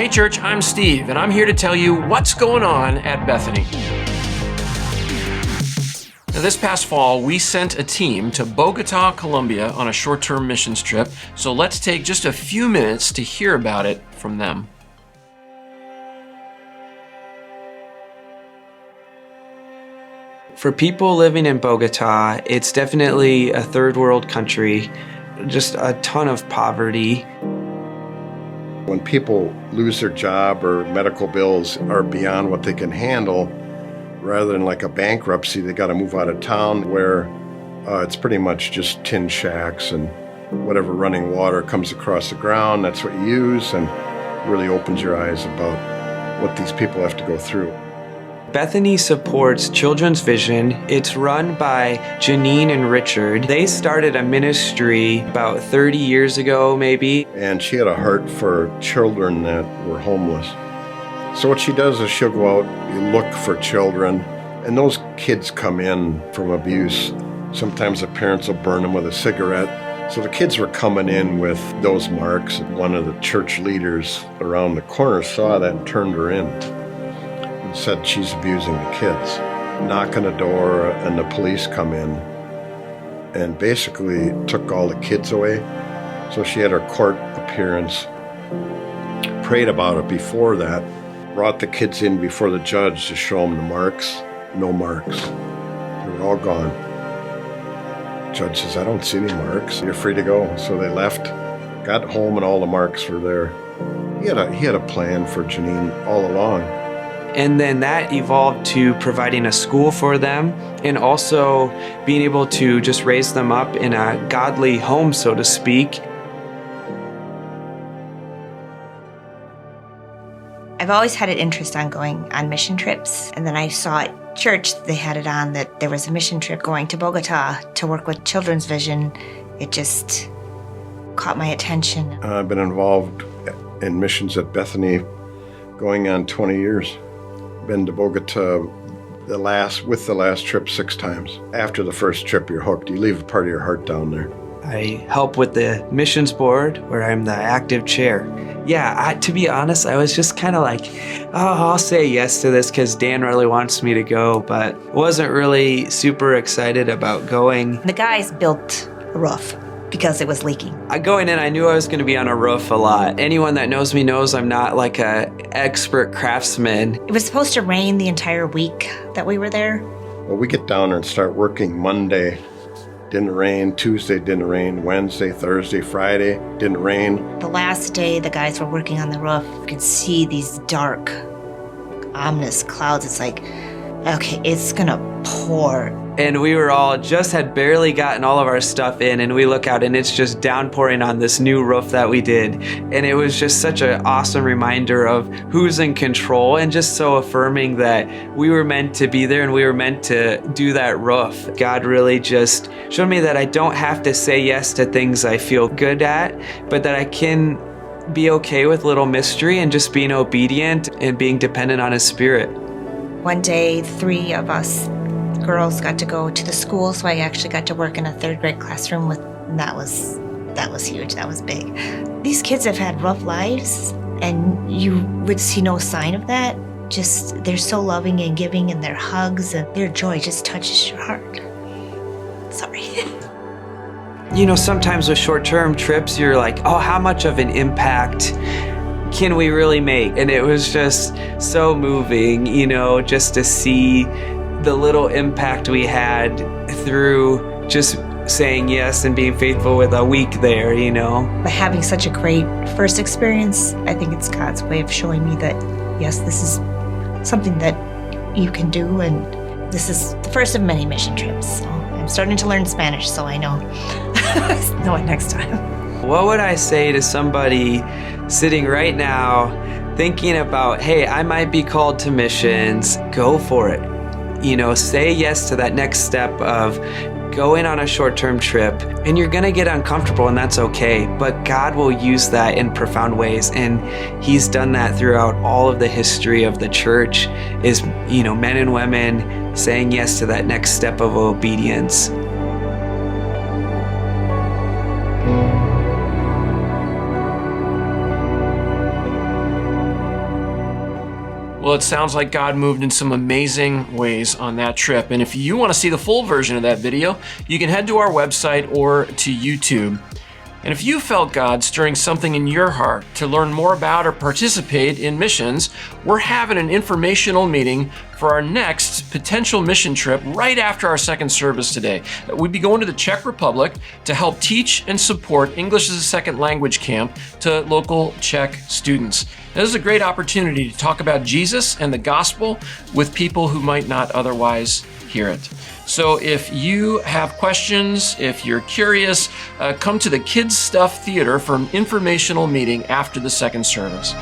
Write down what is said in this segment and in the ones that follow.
Hey church, I'm Steve, and I'm here to tell you what's going on at Bethany. Now, this past fall, we sent a team to Bogota, Colombia on a short-term missions trip, so let's take just a few minutes to hear about it from them. For people living in Bogota, it's definitely a third world country, just a ton of poverty. When people lose their job or medical bills are beyond what they can handle, rather than like a bankruptcy, they got to move out of town where it's pretty much just tin shacks and whatever running water comes across the ground, that's what you use, and really opens your eyes about what these people have to go through. Bethany supports Children's Vision. It's run by Janine and Richard. They started a ministry about 30 years ago, maybe. And she had a heart for children that were homeless. So what she does is she'll go out and look for children, and those kids come in from abuse. Sometimes the parents will burn them with a cigarette. So the kids were coming in with those marks. One of the church leaders around the corner saw that and turned her in. Said she's abusing the kids. Knock on the door and the police come in and basically took all the kids away. So she had her court appearance, prayed about it before that, brought the kids in before the judge to show them the marks. No marks. They were all gone. Judge says, I don't see any marks. You're free to go. So they left, got home, and all the marks were there. He had a plan for Janine all along. And then that evolved to providing a school for them and also being able to just raise them up in a godly home, so to speak. I've always had an interest on going on mission trips. And then I saw at church, they had it on that there was a mission trip going to Bogota to work with Children's Vision. It just caught my attention. I've been involved in missions at Bethany going on 20 years. Been to Bogota with the last trip 6 times. After the first trip, you're hooked. You leave a part of your heart down there. I help with the missions board where I'm the active chair. Yeah, to be honest, I was just kind of like, I'll say yes to this because Dan really wants me to go, but wasn't really super excited about going. The guys built a roof because it was leaking. Going in, I knew I was going to be on a roof a lot. Anyone that knows me knows I'm not like a expert craftsman. It was supposed to rain the entire week that we were there. Well, we get down there and start working Monday. Didn't rain. Tuesday didn't rain. Wednesday, Thursday, Friday didn't rain. The last day the guys were working on the roof, you could see these dark, ominous clouds. It's like, okay, it's gonna pour. And we were all had barely gotten all of our stuff in, and we look out and it's just downpouring on this new roof that we did. And it was just such an awesome reminder of who's in control, and just so affirming that we were meant to be there and we were meant to do that roof. God really just showed me that I don't have to say yes to things I feel good at, but that I can be okay with little mystery and just being obedient and being dependent on His Spirit. One day, 3 of us girls got to go to the school, so I actually got to work in a 3rd grade classroom and that was huge. That was big. These kids have had rough lives, and you would see no sign of that. Just, they're so loving and giving, and their hugs and their joy just touches your heart. Sorry. You know, sometimes with short-term trips, you're like, how much of an impact can we really make? And it was just so moving, just to see the little impact we had through just saying yes and being faithful with a week there, By having such a great first experience, I think it's God's way of showing me that, yes, this is something that you can do, and this is the first of many mission trips. So I'm starting to learn Spanish, so I know it next time. What would I say to somebody sitting right now thinking about, hey, I might be called to missions? Go for it. Say yes to that next step of going on a short-term trip, and you're going to get uncomfortable, and that's okay, but God will use that in profound ways, and He's done that throughout all of the history of the church, is, men and women saying yes to that next step of obedience. Well, it sounds like God moved in some amazing ways on that trip. And if you want to see the full version of that video, you can head to our website or to YouTube. And if you felt God stirring something in your heart to learn more about or participate in missions, we're having an informational meeting for our next potential mission trip right after our second service today. We'd be going to the Czech Republic to help teach and support English as a second language camp to local Czech students. This is a great opportunity to talk about Jesus and the gospel with people who might not otherwise hear it. So if you have questions, if you're curious, come to the Kids Stuff Theater for an informational meeting after the second service.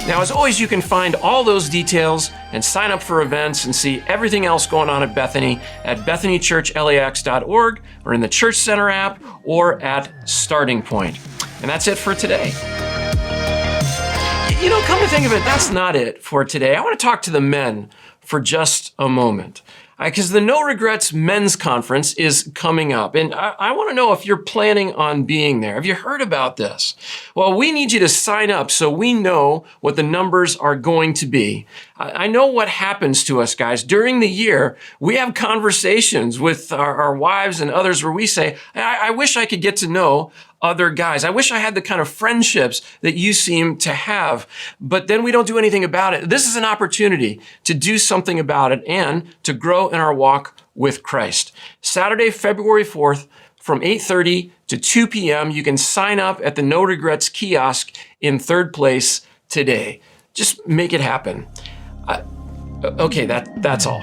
Now, as always, you can find all those details and sign up for events and see everything else going on at Bethany at bethanychurchlax.org or in the Church Center app or at Starting Point. And that's it for today. You know, come to think of it, that's not it for today. I want to talk to the men for just a moment. Because the No Regrets Men's Conference is coming up, and I want to know if you're planning on being there. Have you heard about this? Well, we need you to sign up so we know what the numbers are going to be. I know what happens to us, guys. During the year, we have conversations with our wives and others where we say, I wish I could get to know other guys. I wish I had the kind of friendships that you seem to have, but then we don't do anything about it. This is an opportunity to do something about it and to grow in our walk with Christ. Saturday, February 4th, from 8:30 to 2 p.m., you can sign up at the No Regrets kiosk in Third Place today. Just make it happen. Okay, that's all.